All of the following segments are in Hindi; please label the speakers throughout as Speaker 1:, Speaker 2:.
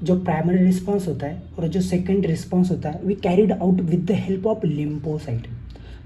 Speaker 1: जो प्राइमरी रिस्पॉन्स होता है और जो सेकेंड रिस्पॉन्स होता है we carried out with the help of lymphocyte.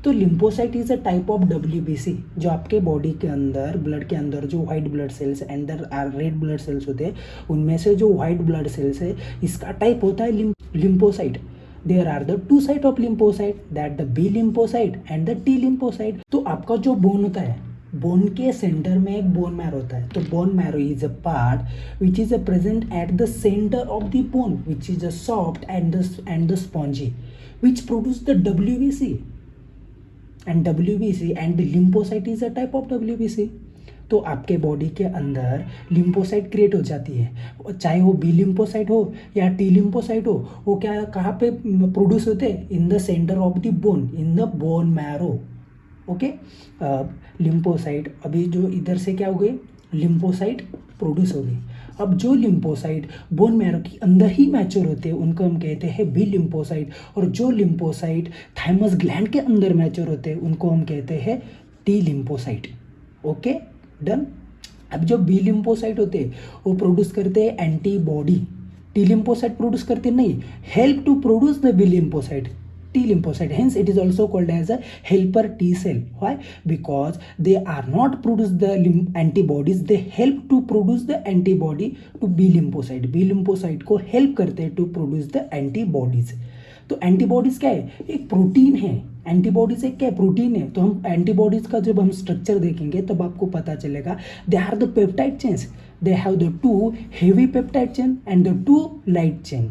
Speaker 1: तो lymphocyte is a type of WBC जो आपके बॉडी के अंदर ब्लड के अंदर जो white blood cells and red blood cells होते हैं उनमें से जो व्हाइट ब्लड सेल्स है इसका टाइप होता है lymphocyte. There are the two site of lymphocyte that the B lymphocyte and the T lymphocyte. तो आपका जो बोन होता है बोन के सेंटर में एक बोन मैरो होता है। तो bone marrow is a part which is a present at the centre of the bone which is a soft and the spongy which produce the WBC and WBC and lymphocyte is a type of WBC। तो आपके बॉडी के अंदर लिम्फोसाइट क्रिएट हो जाती है, चाहे वो B लिम्फोसाइट हो या T लिम्फोसाइट हो, वो क्या कहाँ पे प्रोड्यूस होते हैं in the centre of the bone in the bone marrow. Okay, lymphocyte अभी जो इधर से क्या हो गई लिम्फोसाइट प्रोड्यूस हो गई। अब जो लिम्फोसाइट बोन मैरो के अंदर ही मैच्योर होते हैं उनको हम कहते हैं B लिम्फोसाइट, और जो लिम्फोसाइट थाइमस ग्लैंड के अंदर मैच्योर होते हैं उनको हम कहते हैं T लिम्फोसाइट। Okay done. अब जो B लिम्फोसाइट होते हैं वो प्रोड्यूस करते हैं एंटीबॉडी, T लिम्फोसाइट प्रोड्यूस करते नहीं, help to produce the B lymphocyte, T lymphocyte. Hence, it is also called as a helper T cell. Why? Because they are not produce the antibodies. They help to produce the antibody to B lymphocyte. B lymphocyte को help करते हैं to produce the antibodies. तो एंटीबॉडीज क्या है? एक प्रोटीन है। एंटीबॉडीज एक क्या है? प्रोटीन है। तो हम एंटीबॉडीज का जब हम स्ट्रक्चर देखेंगे तब आपको पता चलेगा they are the peptide chains. They have the 2 heavy peptide chain and the 2 light chain,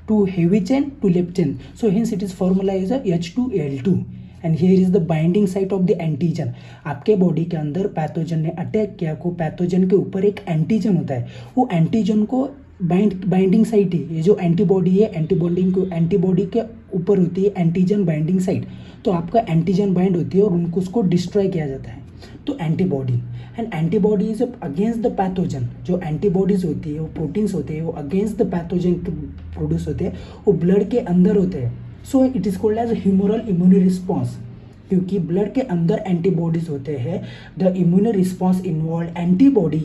Speaker 1: 2 heavy chain, 2 left chain. So hence it is formula is a H2Al2 and here is the binding site of the antigen. आपके बॉडी के अंदर पैथोजन ने अटैक किया को पैथोजन के ऊपर एक एंटीजन होता है, वो एंटीजन को बाइंडिंग साइट है। ये जो एंटीबॉडी है एंटीबॉडी के ऊपर होती है एंटीजन बाइंडिंग साइट। तो आपका एंटीजन बाइंड होती है और उनको उसको डिस्ट्रॉय किया जाता है। तो antibody and antibody is against the pathogen. जो एंटीबॉडीज होती है वो प्रोटीन्स होते हैं वो अगेंस्ट द पैथोजन प्रोड्यूस होते हैं, वो ब्लड के अंदर होते हैं। So it is called as humoral immune response. क्योंकि ब्लड के अंदर एंटीबॉडीज होते हैं the immune response involve antibody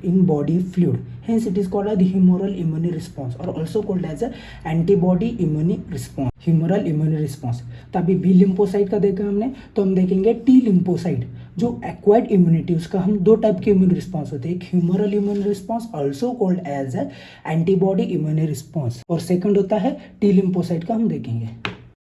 Speaker 1: in body fluid, hence it is called as humoral immune response और also called as antibody immune response, humoral immune response. तभी B लिम्फोसाइट का देखा हमने, तो हम देखेंगे T लिम्फोसाइट जो एक्वायर्ड इम्यूनिटी, उसका हम 2 टाइप के इम्यून रिस्पॉन्स होते हैं, एक humoral immune response also called as antibody immune response और सेकंड होता है T लिम्फोसाइट का हम देखेंगे।